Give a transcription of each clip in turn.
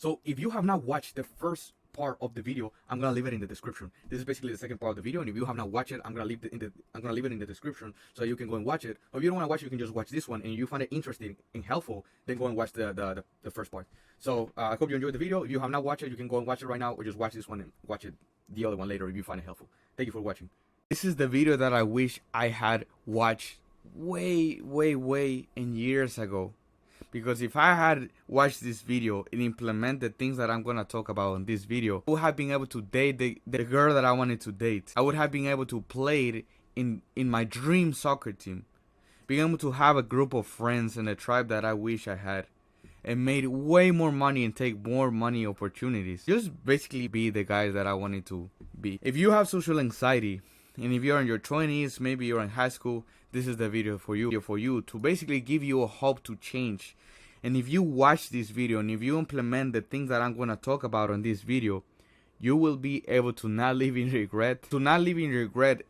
So if you have not watched the first part of the video, I'm gonna leave it in the description. This is basically the second part of the video, and if you have not watched it, I'm gonna leave it in the description so you can go and watch it. Or if you don't want to watch it, you can just watch this one, and if you find it interesting and helpful, then go and watch the first part. So I hope you enjoyed the video. If you have not watched it, you can go and watch it right now, or just watch this one and watch it the other one later if you find it helpful. Thank you for watching. This is the video that I wish I had watched way in years ago. Because if I had watched this video and implement the things that I'm going to talk about in this video, I would have been able to date the girl that I wanted to date. I would have been able to play it in my dream soccer team. Being able to have a group of friends and a tribe that I wish I had. And made way more money and take more money opportunities. Just basically be the guy that I wanted to be. If you have social anxiety, and if you're in your 20s, maybe you're in high school, this is the video for you to basically give you a hope to change. And if you watch this video and if you implement the things that I'm going to talk about on this video, you will be able to not live in regret,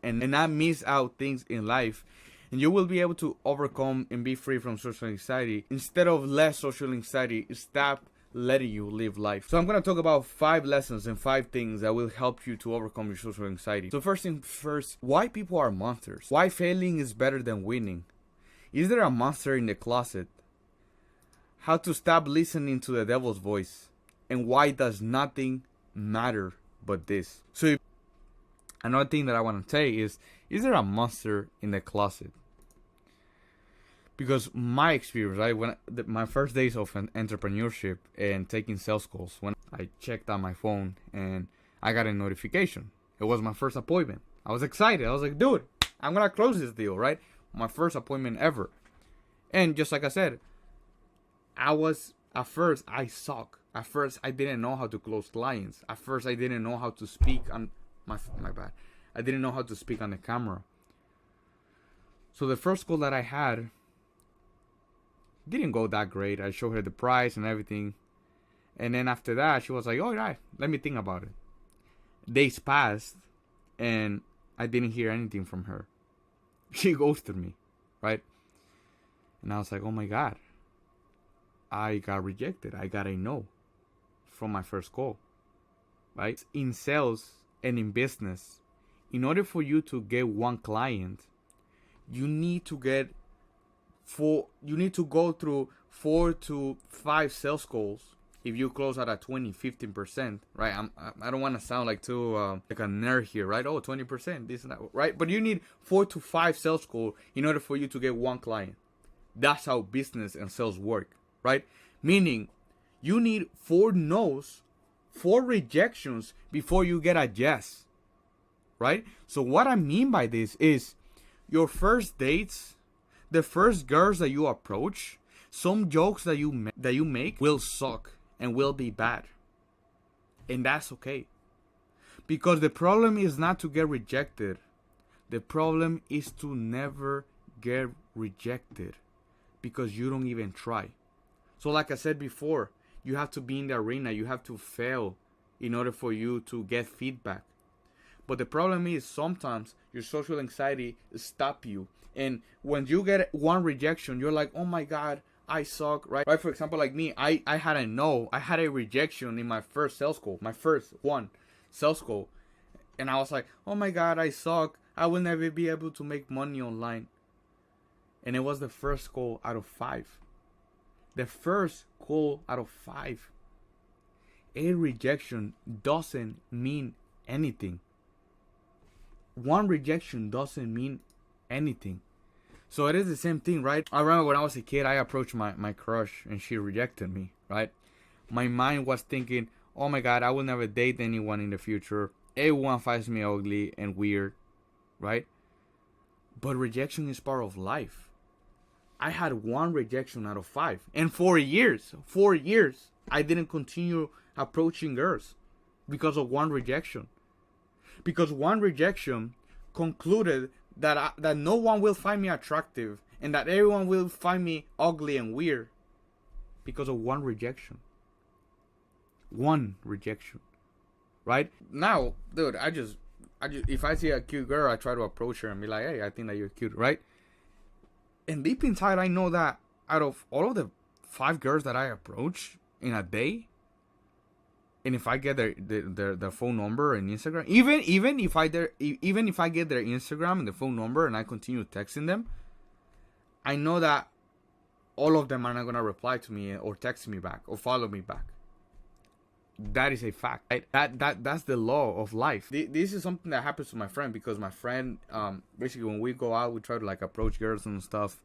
and not miss out things in life. And you will be able to overcome and be free from social anxiety. Instead of less social anxiety, stop letting you live life. So I'm going to talk about 5 lessons and 5 things that will help you to overcome your social anxiety. So first thing first, why people are monsters? Why failing is better than winning? Is there a monster in the closet? How to stop listening to the devil's voice? And why does nothing matter but this? So another thing that I want to say is there a monster in the closet? Because my experience, right, my first days of entrepreneurship and taking sales calls, when I checked on my phone and I got a notification. It was my first appointment. I was excited. I was like, dude, I'm going to close this deal, right? My first appointment ever. And just like I said, at first, I suck. At first, I didn't know how to close clients. At first, I didn't know how to speak on, my bad. I didn't know how to speak on the camera. So the first call that I had didn't go that great. I showed her the price and everything. And then after that, she was like, all right, let me think about it. Days passed, and I didn't hear anything from her. She ghosted me, right? And I was like, oh my God. I got rejected. I got a no from my first call, right? In sales and in business, in order for you to get one client, you need to go through 4 to 5 sales calls. If you close at a 15%, right? I don't want to sound like too like a nerd here, right? Oh, 20%, this and that, right? But you need 4 to 5 sales calls in order for you to get one client. That's how business and sales work, right? Meaning, you need 4 no's, 4 rejections before you get a yes, right? So what I mean by this is your first dates, the first girls that you approach, some jokes that you make will suck and will be bad. And that's okay. Because the problem is not to get rejected. The problem is to never get rejected because you don't even try. So like I said before, you have to be in the arena. You have to fail in order for you to get feedback. But the problem is sometimes your social anxiety stops you. And when you get one rejection, you're like, oh my God, I suck, right? Right, for example, like me, I had a no. I had a rejection in my first sales call. My first one sales call. And I was like, oh my God, I suck. I will never be able to make money online. And it was the first call out of 5. The first call out of 5. A rejection doesn't mean anything. One rejection doesn't mean anything. So it is the same thing, right? I remember when I was a kid, I approached my crush and she rejected me, right? My mind was thinking, oh my God, I will never date anyone in the future. Everyone finds me ugly and weird, right? But rejection is part of life. I had 1 rejection out of 5. And 4 years, I didn't continue approaching girls because of 1 rejection. Because 1 rejection concluded that no one will find me attractive and that everyone will find me ugly and weird because of 1 rejection. 1 rejection. Right? Now, dude, I just if I see a cute girl, I try to approach her and be like, hey, I think that you're cute, right? And deep inside, I know that out of all of the 5 girls that I approach in a day, And if I get their phone number and Instagram, even if I get their Instagram and the phone number and I continue texting them, I know that all of them are not gonna reply to me or text me back or follow me back. That is a fact. Right? That's the law of life. This is something that happens to my friend, because my friend, basically when we go out, we try to like approach girls and stuff.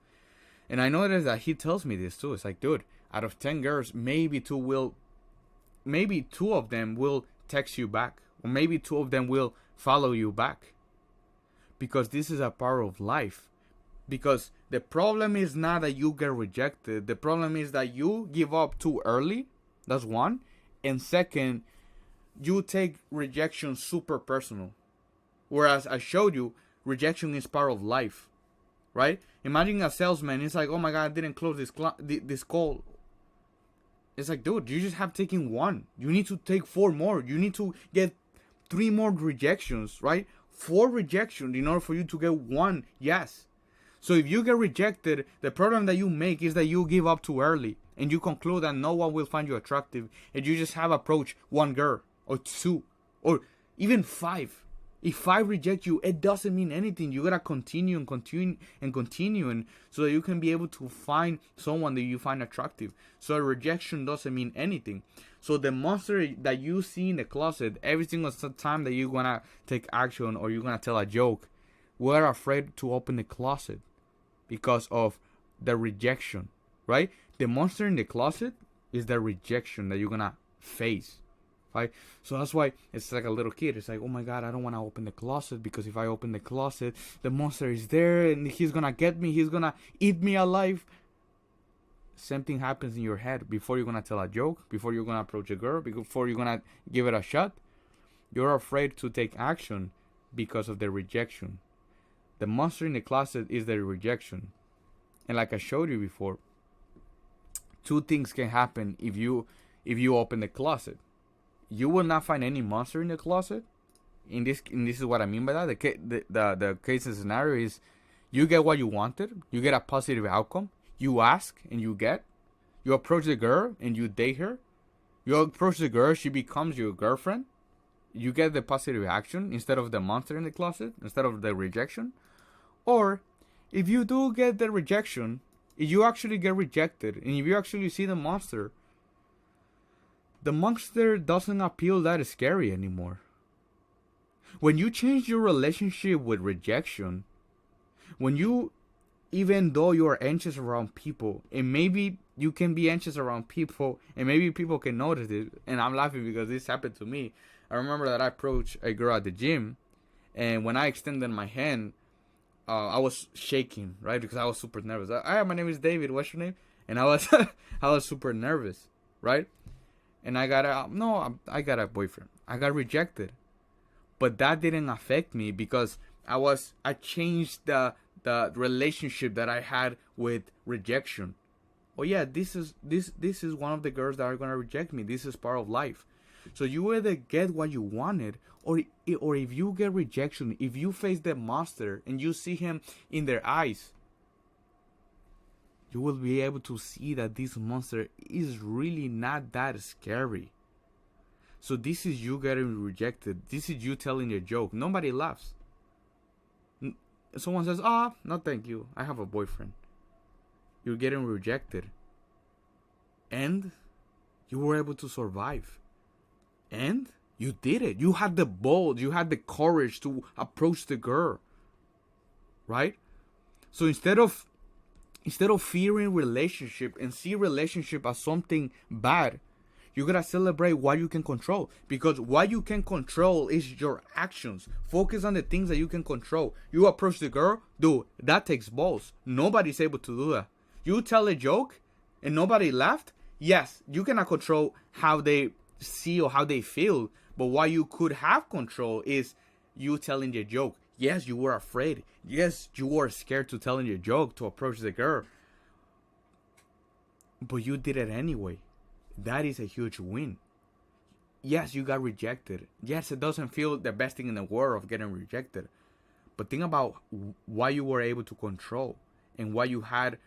And I noticed that he tells me this too. It's like, dude, out of 10 girls, maybe two of them will text you back, or maybe 2 of them will follow you back, because this is a part of life. Because the problem is not that you get rejected. The problem is that you give up too early. That's one. And second, you take rejection super personal. Whereas I showed you, rejection is part of life. Right? Imagine a salesman. It's like, oh my God, I didn't close this call. It's like, dude, you just have taken 1. You need to take 4 more. You need to get 3 more rejections, right? 4 rejections in order for you to get 1 yes. So if you get rejected, the problem that you make is that you give up too early. And you conclude that no one will find you attractive. And you just have approached 1 girl, or 2, or even 5. If 5 reject you, it doesn't mean anything. You gotta continue and continue and continue, and so that you can be able to find someone that you find attractive. So a rejection doesn't mean anything. So the monster that you see in the closet, every single time that you're gonna take action or you're gonna tell a joke, we're afraid to open the closet because of the rejection, right? The monster in the closet is the rejection that you're gonna face. Right? So that's why it's like a little kid. It's like, oh my God, I don't want to open the closet, because if I open the closet, the monster is there and he's going to get me. He's going to eat me alive. Same thing happens in your head. Before you're going to tell a joke, before you're going to approach a girl, before you're going to give it a shot, you're afraid to take action because of the rejection. The monster in the closet is the rejection. And like I showed you before, 2 things can happen if you open the closet. You will not find any monster in the closet. And this is what I mean by that. The case and scenario is, you get what you wanted. You get a positive outcome. You ask and you get. You approach the girl and you date her. You approach the girl, she becomes your girlfriend. You get the positive action instead of the monster in the closet, instead of the rejection. Or if you do get the rejection, if you actually get rejected, and if you actually see the monster doesn't appeal that scary anymore. When you change your relationship with rejection, even though you are anxious around people, and maybe you can be anxious around people, and maybe people can notice it, and I'm laughing because this happened to me. I remember that I approached a girl at the gym, and when I extended my hand, I was shaking, right? Because I was super nervous. Hi, my name is David. What's your name? And I was super nervous, right? And I got a boyfriend. I got rejected. But that didn't affect me because I changed the relationship that I had with rejection. Oh yeah, this is one of the girls that are gonna reject me. This is part of life. So you either get what you wanted, or if you get rejection, if you face the monster and you see him in their eyes, you will be able to see that this monster is really not that scary. So this is you getting rejected. This is you telling a joke. Nobody laughs. Someone says, no thank you, I have a boyfriend. You're getting rejected. And you were able to survive. And you did it. You had the bold, you had the courage to approach the girl. Right? So instead of fearing relationship and see relationship as something bad, you gotta celebrate what you can control. Because what you can control is your actions. Focus on the things that you can control. You approach the girl, dude, that takes balls. Nobody's able to do that. You tell a joke and nobody laughed, yes, you cannot control how they see or how they feel. But what you could have control is you telling the joke. Yes, you were afraid. Yes, you were scared to telling your joke, to approach the girl. But you did it anyway. That is a huge win. Yes, you got rejected. Yes, it doesn't feel the best thing in the world of getting rejected. But think about what you were able to control. And what you had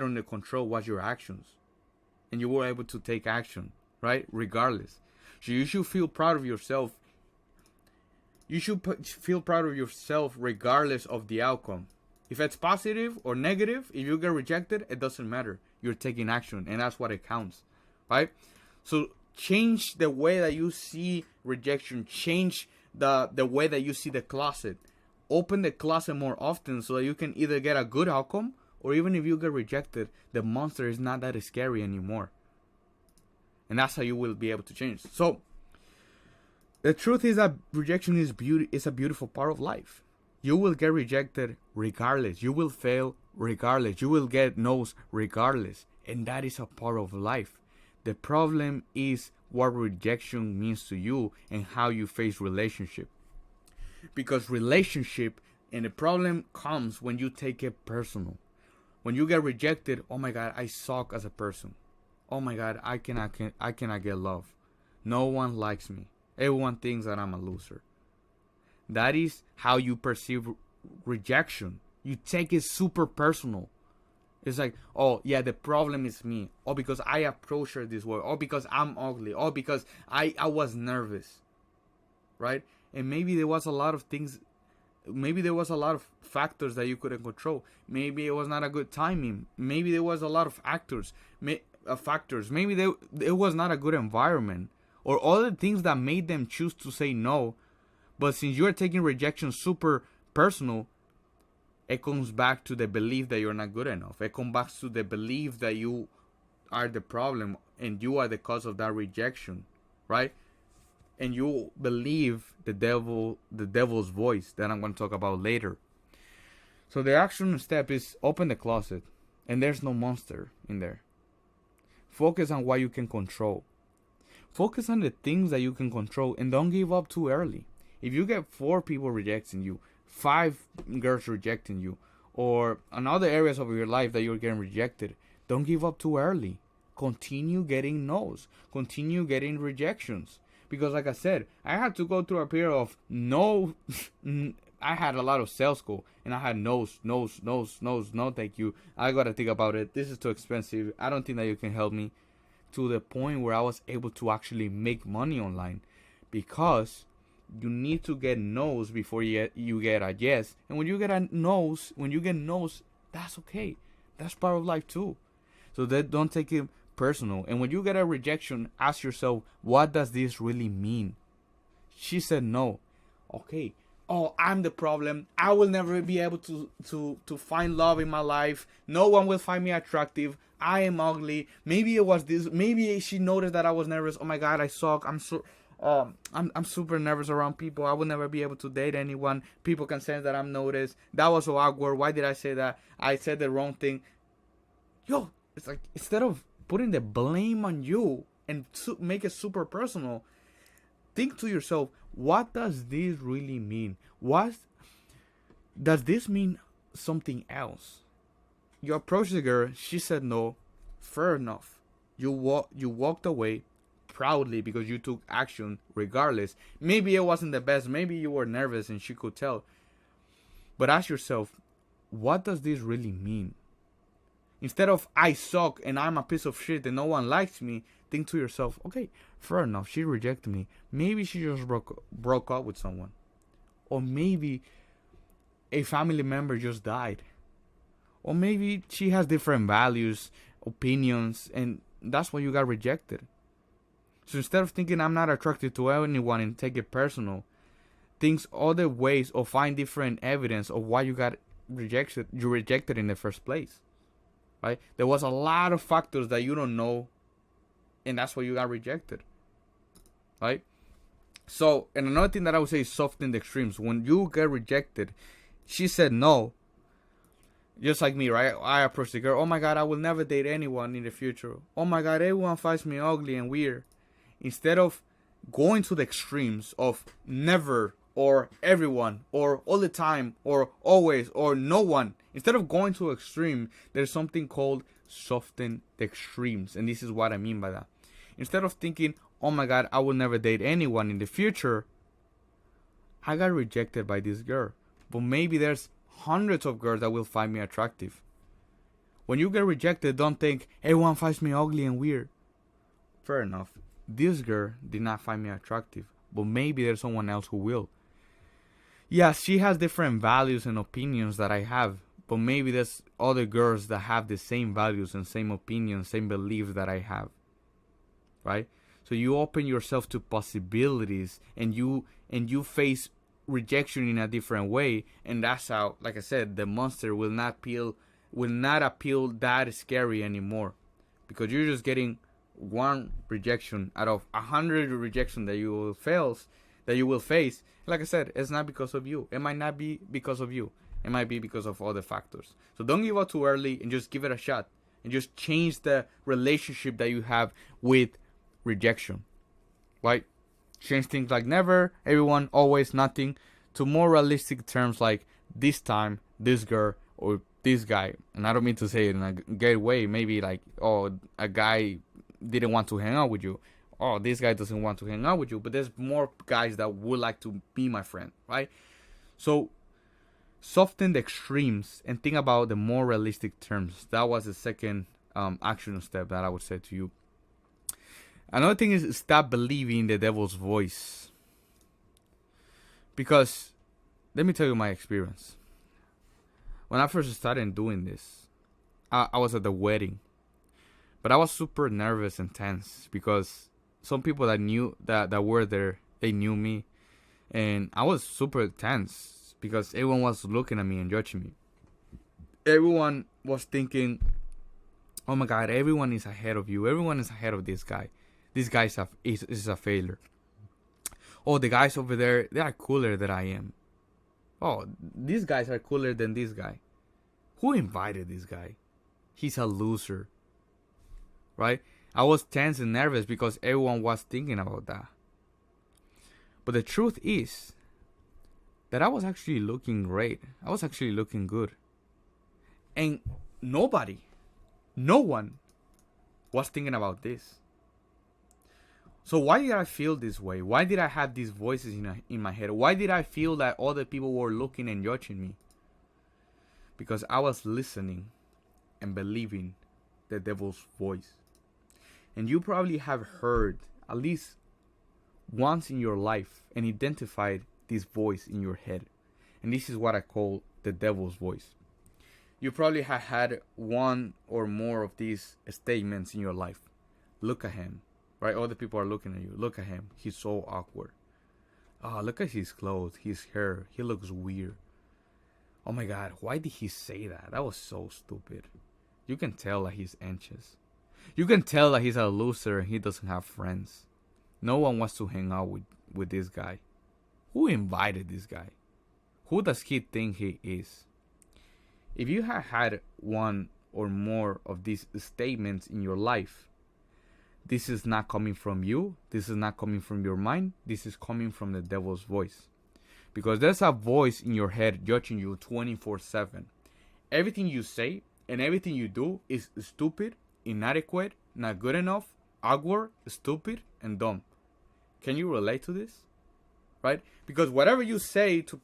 under control was your actions. And you were able to take action. right? Regardless. So you should feel proud of yourself. You should feel proud of yourself regardless of the outcome. If it's positive or negative, if you get rejected, it doesn't matter. You're taking action, and that's what it counts, right? So change the way that you see rejection. Change the way that you see the closet. Open the closet more often so that you can either get a good outcome, or even if you get rejected, the monster is not that scary anymore. And that's how you will be able to change. So the truth is that rejection is a beautiful part of life. You will get rejected regardless. You will fail regardless. You will get no's regardless. And that is a part of life. The problem is what rejection means to you and how you face relationship. Because relationship and the problem comes when you take it personal. When you get rejected, oh my God, I suck as a person. Oh my God, I cannot get love. No one likes me. Everyone thinks that I'm a loser. That is how you perceive rejection. You take it super personal. It's like, oh yeah, the problem is me. Or because I approach her this way. Or because I'm ugly. Or because I was nervous. Right? And maybe there was a lot of things. Maybe there was a lot of factors that you couldn't control. Maybe it was not a good timing. Maybe there was a lot of factors. Maybe it was not a good environment. Or all the things that made them choose to say no. But since you're taking rejection super personal, it comes back to the belief that you're not good enough. It comes back to the belief that you are the problem and you are the cause of that rejection, right? And you believe the devil's voice that I'm going to talk about later. So the action step is open the closet, and there's no monster in there. Focus on what you can control. Focus on the things that you can control and don't give up too early. If you get 4 people rejecting you, 5 girls rejecting you, or in other areas of your life that you're getting rejected, don't give up too early. Continue getting no's. Continue getting rejections. Because like I said, I had to go through a period of no. I had a lot of sales goal, and I had no's, no, thank you. I gotta think about it. This is too expensive. I don't think that you can help me. To the point where I was able to actually make money online, because you need to get no's before you get a yes. And when you get no's, that's okay. That's part of life too. So that don't take it personal. And when you get a rejection, ask yourself, what does this really mean? She said no. Okay. Oh, I'm the problem. I will never be able to find love in my life. No one will find me attractive. I am ugly. Maybe it was this. Maybe she noticed that I was nervous. Oh my God, I suck. I'm super nervous around people. I will never be able to date anyone. People can sense that I'm noticed. That was so awkward. Why did I say that? I said the wrong thing. Yo, it's like, instead of putting the blame on you and make it super personal, think to yourself, what does this really mean? Does this mean something else? You approached the girl, she said no, fair enough. You walked away proudly because you took action regardless. Maybe it wasn't the best, maybe you were nervous and she could tell. But ask yourself, what does this really mean? Instead of I suck and I'm a piece of shit and no one likes me, think to yourself, okay, fair enough, she rejected me. Maybe she just broke up with someone. Or maybe a family member just died. Or maybe she has different values, opinions, and that's why you got rejected. So instead of thinking I'm not attracted to anyone and take it personal, think other ways or find different evidence of why you got rejected. You rejected in the first place, right? There was a lot of factors that you don't know, and that's why you got rejected, right? So, and another thing that I would say is soften the extremes. When you get rejected, she said no. Just like me, right? I approached the girl. Oh my God, I will never date anyone in the future. Oh my God, everyone finds me ugly and weird. Instead of going to the extremes of never or everyone or all the time or always or no one, instead of going to extreme, there's something called soften the extremes. And this is what I mean by that. Instead of thinking, oh my God, I will never date anyone in the future, I got rejected by this girl. But maybe there's hundreds of girls that will find me attractive. When you get rejected, don't think everyone finds me ugly and weird. Fair enough. this girl did not find me attractive, but maybe there's someone else who will. Yeah, she has different values and opinions that I have, but maybe there's other girls that have the same values and same opinions, same beliefs that I have, right? So you open yourself to possibilities, and you face rejection in a different way, and that's how, like I said, the monster will not appeal that scary anymore, because you're just getting one rejection out of 100 rejection that you will face. Like I said, it's not because of you. It might not be because of you. It might be because of other factors. So don't give up too early, and just give it a shot, and just change the relationship that you have with rejection, right? Change things like never, everyone, always, nothing, to more realistic terms like this time, this girl, or this guy. And I don't mean to say it in a gay way. Maybe like, oh, a guy didn't want to hang out with you. Oh, this guy doesn't want to hang out with you. But there's more guys that would like to be my friend, right? So soften the extremes and think about the more realistic terms. That was the second action step that I would say to you. Another thing is stop believing the devil's voice. Because, let me tell you my experience. When I first started doing this, I was at the wedding. But I was super nervous and tense because some people that were there, they knew me. And I was super tense because everyone was looking at me and judging me. Everyone was thinking, oh my God, everyone is ahead of you. Everyone is ahead of this guy. This guy is a failure. Oh, the guys over there, they are cooler than I am. Oh, these guys are cooler than this guy. Who invited this guy? He's a loser. Right? I was tense and nervous because everyone was thinking about that. But the truth is that I was actually looking great. I was actually looking good. And no one was thinking about this. So why did I feel this way? Why did I have these voices in my head? Why did I feel that other people were looking and judging me? Because I was listening and believing the devil's voice. And you probably have heard at least once in your life and identified this voice in your head. And this is what I call the devil's voice. You probably have had one or more of these statements in your life. Look at him. Right? Other people are looking at you. Look at him. He's so awkward. Oh, look at his clothes, his hair. He looks weird. Oh my God, why did he say that? That was so stupid. You can tell that he's anxious. You can tell that he's a loser and he doesn't have friends. No one wants to hang out with this guy. Who invited this guy? Who does he think he is? If you have had one or more of these statements in your life, this is not coming from you. This is not coming from your mind. This is coming from the devil's voice. Because there's a voice in your head judging you 24/7. Everything you say and everything you do is stupid, inadequate, not good enough, awkward, stupid, and dumb. Can you relate to this? Right? Because whatever you say to,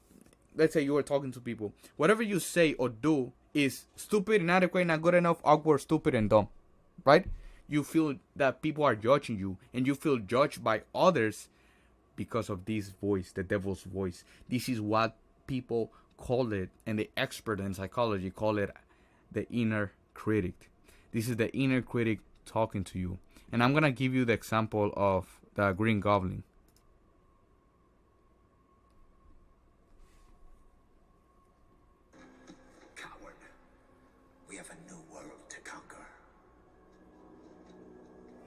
let's say you are talking to people, whatever you say or do is stupid, inadequate, not good enough, awkward, stupid, and dumb. Right? You feel that people are judging you, and you feel judged by others because of this voice, the devil's voice. This is what people call it, and the expert in psychology call it the inner critic. This is the inner critic talking to you. And I'm going to give you the example of the Green Goblin. Coward. We have a new world to conquer.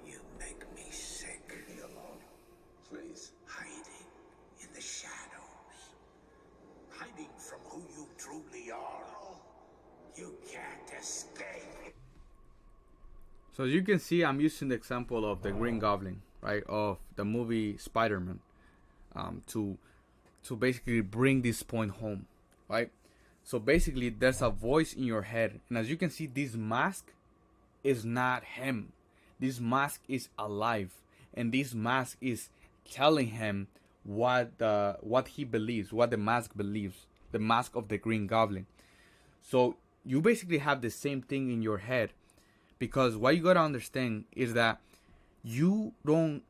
You make me sick. Leave me alone, please. Hiding in the shadows. Hiding from who you truly are. You can't escape. So as you can see, I'm using the example of the Green Goblin, right, of the movie Spider-Man, to basically bring this point home, right? So basically, there's a voice in your head, and as you can see, this mask is not him. This mask is alive, and this mask is telling him what he believes, what the mask believes, the mask of the Green Goblin. So you basically have the same thing in your head, because what you gotta understand is that you don't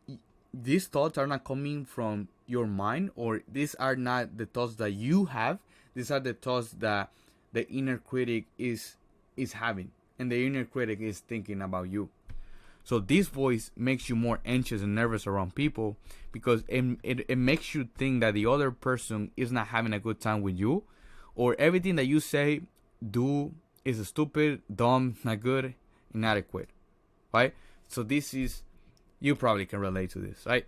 these thoughts are not coming from your mind, or these are not the thoughts that you have. These are the thoughts that the inner critic is having, and the inner critic is thinking about you. So this voice makes you more anxious and nervous around people, because it makes you think that the other person is not having a good time with you, or everything that you say, do is stupid, dumb, not good, inadequate, right? So this is, you probably can relate to this, right?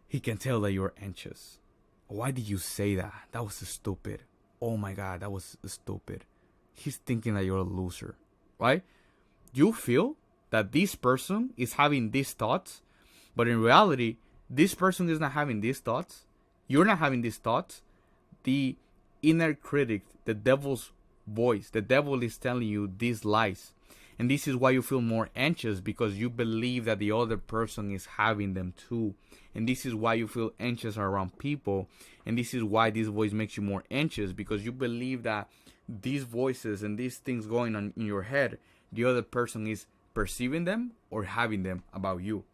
He can tell that you're anxious. Why did you say that? That was stupid. Oh my God, that was stupid. He's thinking that you're a loser, right? You feel that this person is having these thoughts, but in reality, this person is not having these thoughts. You're not having these thoughts. The inner critic, the devil's voice, the devil is telling you these lies. And this is why you feel more anxious, because you believe that the other person is having them too. And this is why you feel anxious around people. And this is why this voice makes you more anxious, because you believe that these voices and these things going on in your head, the other person is perceiving them or having them about you.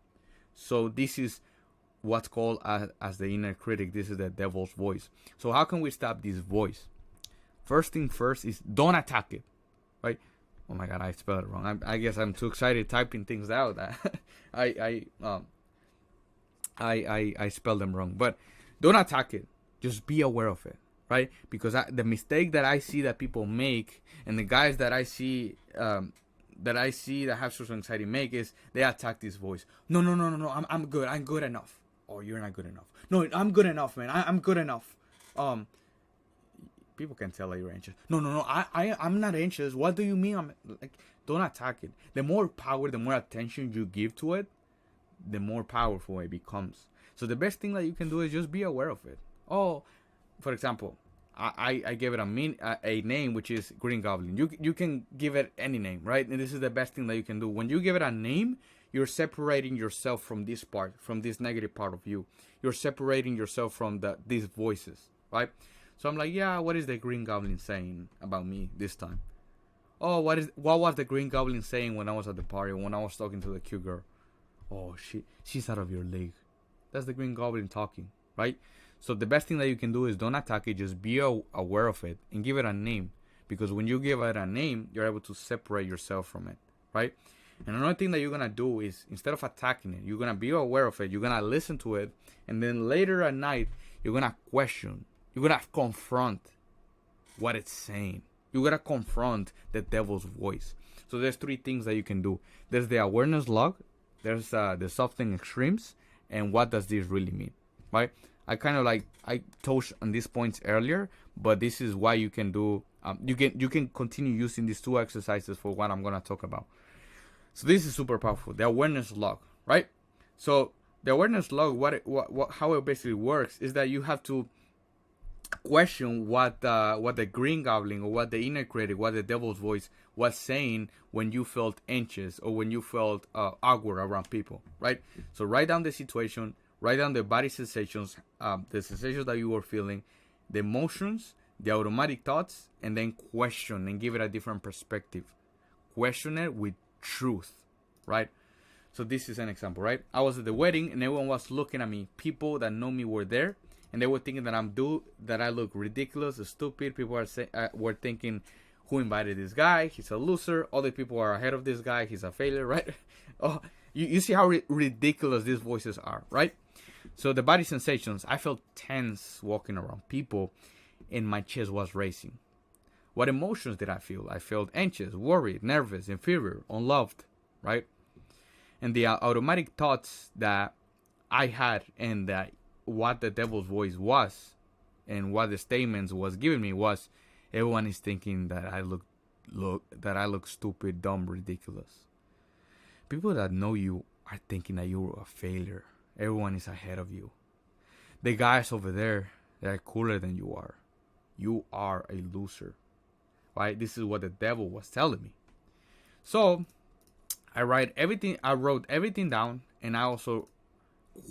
So this is what's called as the inner critic. This is the devil's voice. So how can we stop this voice? First thing first is don't attack it, right? Oh my God, I spelled it wrong. I guess I'm too excited typing things out that I spelled them wrong. But don't attack it. Just be aware of it, right? Because the mistake that I see that people make, and the guys that I see that have social anxiety make, is they attack this voice. No. I'm good. I'm good enough. Oh, you're not good enough. No, I'm good enough, man. I'm good enough. People can tell that you're anxious. No. I'm not anxious. What do you mean? I'm like, don't attack it. The more power, the more attention you give to it, the more powerful it becomes. So the best thing that you can do is just be aware of it. Oh, for example, I gave it a name, which is Green Goblin. You can give it any name, right? And this is the best thing that you can do. When you give it a name, you're separating yourself from this part, from this negative part of you. You're separating yourself from these voices, right? So I'm like, yeah, what is the Green Goblin saying about me this time? Oh, what was the Green Goblin saying when I was at the party, when I was talking to the cute girl? Oh, she's out of your league. That's the Green Goblin talking, right? So the best thing that you can do is don't attack it. Just be aware of it and give it a name. Because when you give it a name, you're able to separate yourself from it, right? And another thing that you're going to do is, instead of attacking it, you're going to be aware of it. You're going to listen to it. And then later at night, you're going to question. You're going to confront what it's saying. You're going to confront the devil's voice. So there's three things that you can do. There's the awareness log. There's the softening extremes. And what does this really mean, right? I touched on these points earlier, but this is why you can do, you can continue using these two exercises for what I'm going to talk about. So this is super powerful. The awareness log, right? So the awareness log, how it basically works is that you have to question what the Green Goblin, or what the inner critic, what the devil's voice was saying when you felt anxious or when you felt awkward around people, right? So write down the situation, write down the body sensations, the sensations that you were feeling, the emotions, the automatic thoughts, and then question and give it a different perspective. Question it with truth, right? So this is an example, right? I was at the wedding and everyone was looking at me. People that know me were there, and they were thinking that I look ridiculous, stupid. People were thinking, who invited this guy? He's a loser. Other people are ahead of this guy. He's a failure, right? Oh, you see how ridiculous these voices are, right? So the body sensations, I felt tense walking around people, and my chest was racing. What emotions did I feel? I felt anxious, worried, nervous, inferior, unloved, right? And the automatic thoughts that I had, and that what the devil's voice was, and what the statements was giving me was, everyone is thinking that I look stupid, dumb, ridiculous. People that know you are thinking that you're a failure. Everyone is ahead of you. The guys over there, they're cooler than you are. You are a loser, right? This is what the devil was telling me. So I wrote everything down, and I also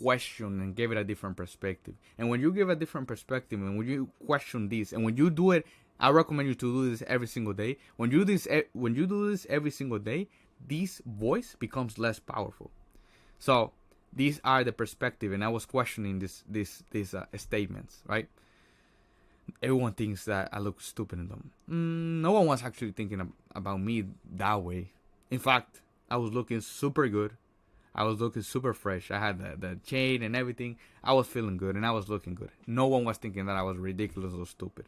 questioned and gave it a different perspective. And when you give a different perspective, and when you question this, and when you do it, I recommend you to do this every single day. When you do this every single day, this voice becomes less powerful. So these are the perspective, and I was questioning these statements, right? Everyone thinks that I look stupid in them. No one was actually thinking about me that way. In fact, I was looking super good. I was looking super fresh. I had the chain and everything. I was feeling good and I was looking good. No one was thinking that I was ridiculous or stupid.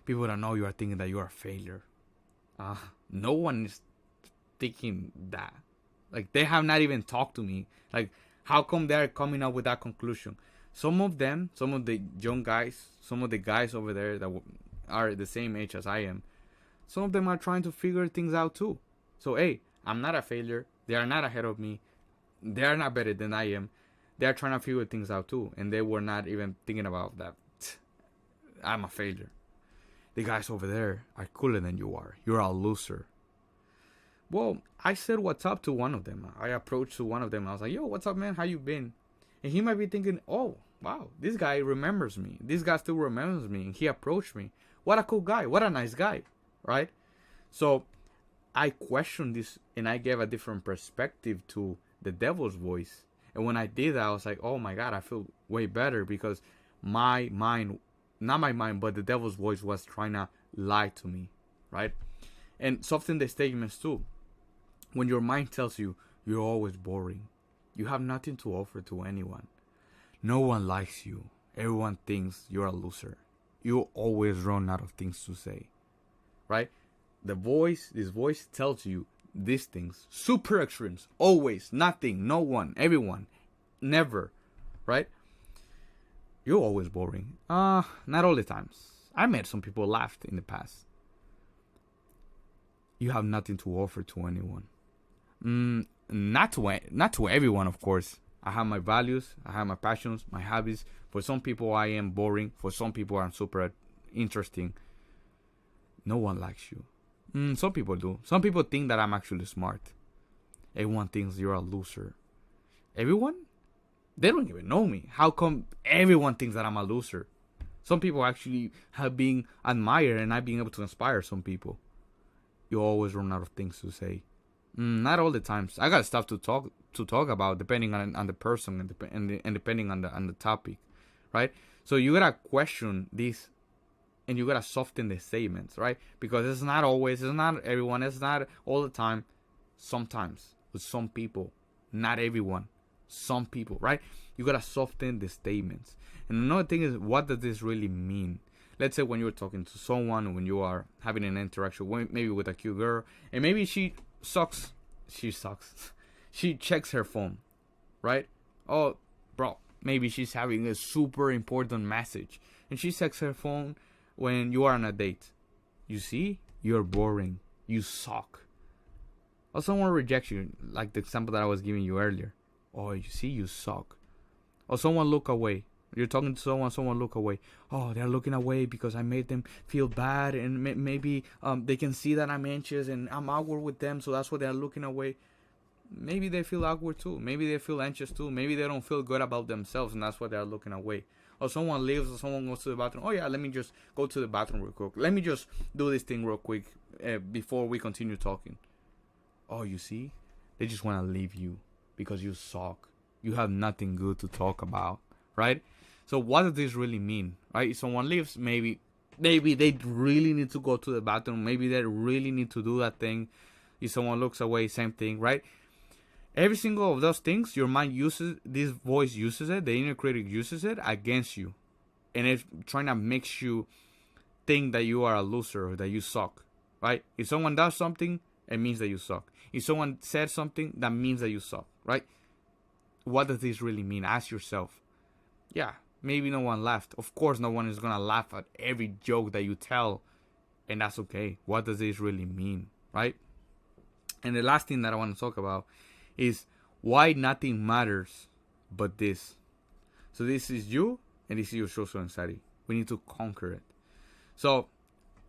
People that know you are thinking that you are a failure. No one is thinking that. Like, they have not even talked to me. Like, how come they're coming up with that conclusion? Some of them, some of the young guys, some of the guys over there that are the same age as I am, some of them are trying to figure things out too. So, hey, I'm not a failure. They are not ahead of me. They are not better than I am. They are trying to figure things out too. And they were not even thinking about that. I'm a failure. The guys over there are cooler than you are. You're a loser. Well, I said what's up to one of them. I approached to one of them. I was like, yo, what's up, man? How you been? And he might be thinking, oh, wow, this guy remembers me. This guy still remembers me. And he approached me. What a cool guy. What a nice guy. Right? So I questioned this and I gave a different perspective to the devil's voice. And when I did that, I was like, oh my God, I feel way better because my mind, not my mind, but the devil's voice was trying to lie to me. Right? And soften the statements too. When your mind tells you you're always boring, you have nothing to offer to anyone. No one likes you. Everyone thinks you're a loser. You always run out of things to say. Right? This voice tells you these things. Super extremes. Always. Nothing. No one. Everyone. Never. Right? You're always boring. Not all the times. I met some people laughed in the past. You have nothing to offer to anyone. Not to everyone, of course. I have my values, I have my passions, my hobbies. For some people, I am boring. For some people, I'm super interesting. No one likes you. Some people do. Some people think that I'm actually smart. Everyone thinks you're a loser. Everyone? They don't even know me. How come everyone thinks that I'm a loser? Some people actually have been admired and I've been able to inspire some people. You always run out of things to say. Not all the times. I got stuff to talk about depending on the person and depending on the topic, right? So you gotta question this, and you gotta soften the statements, right? Because it's not always, it's not everyone, it's not all the time. Sometimes with some people, not everyone, some people, right? You gotta soften the statements. And another thing is, what does this really mean? Let's say when you're talking to someone, when you are having an interaction, maybe with a cute girl, and maybe she sucks. She checks her phone, right? Oh, bro, maybe she's having a super important message, and she checks her phone when you are on a date. You see, you're boring. You suck. Or someone rejects you, like the example that I was giving you earlier. Oh, you see, you suck. Or someone look away. You're talking to someone look away. Oh, they're looking away because I made them feel bad, and maybe they can see that I'm anxious and I'm awkward with them, so that's why they're looking away. Maybe they feel awkward too. Maybe they feel anxious too. Maybe they don't feel good about themselves, and that's why they're looking away. Or someone leaves, or someone goes to the bathroom. Oh yeah, let me just go to the bathroom real quick. Let me just do this thing real quick before we continue talking. Oh, you see? They just want to leave you because you suck. You have nothing good to talk about, right? So what does this really mean, right? If someone leaves, maybe they really need to go to the bathroom. Maybe they really need to do that thing. If someone looks away, same thing, right? Every single of those things, your mind uses, this voice uses it, the inner critic uses it against you. And it's trying to make you think that you are a loser or that you suck, right? If someone does something, it means that you suck. If someone said something, that means that you suck, right? What does this really mean? Ask yourself. Yeah, maybe no one laughed. Of course, no one is going to laugh at every joke that you tell. And that's okay. What does this really mean, right? And the last thing that I want to talk about is why nothing matters but this. So this is you, and this is your social anxiety. We need to conquer it. So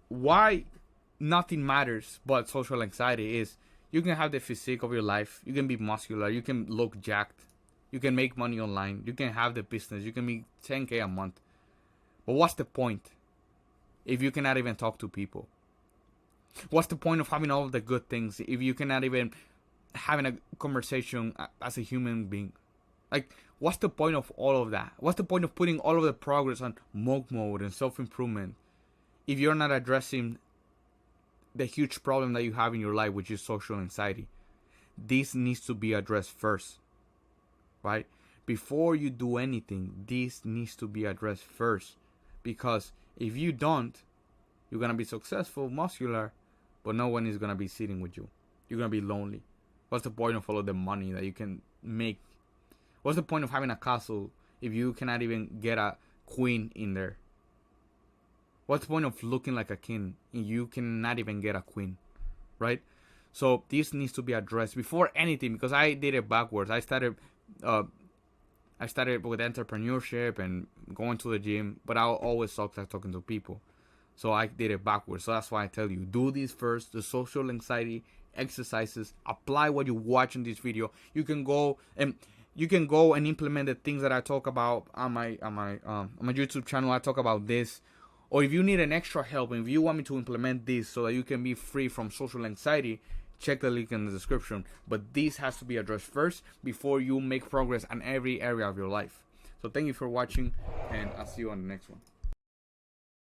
why nothing matters but social anxiety is you can have the physique of your life. You can be muscular. You can look jacked. You can make money online. You can have the business. You can make 10K a month. But what's the point if you cannot even talk to people? What's the point of having all the good things if you cannot even having a conversation as a human being? Like, what's the point of all of that? What's the point of putting all of the progress on monk mode and self-improvement if you're not addressing the huge problem that you have in your life, which is social anxiety? This needs to be addressed first, right? Before you do anything, this needs to be addressed first. Because if you don't, you're going to be successful, muscular, but no one is going to be sitting with you. You're going to be lonely. What's the point of all of the money that you can make? What's the point of having a castle if you cannot even get a queen in there? What's the point of looking like a king if you cannot even get a queen, right? So this needs to be addressed before anything, because I did it backwards. I started with entrepreneurship and going to the gym, but I always sucked at talking to people. So I did it backwards. So that's why I tell you, do this first, the social anxiety exercises, apply what you watch in this video. You can go and implement the things that I talk about on my YouTube channel. I talk about this. Or if you need an extra help and if you want me to implement this so that you can be free from social anxiety, check the link in the description. But this has to be addressed first before you make progress on every area of your life. So thank you for watching, and I'll see you on the next one.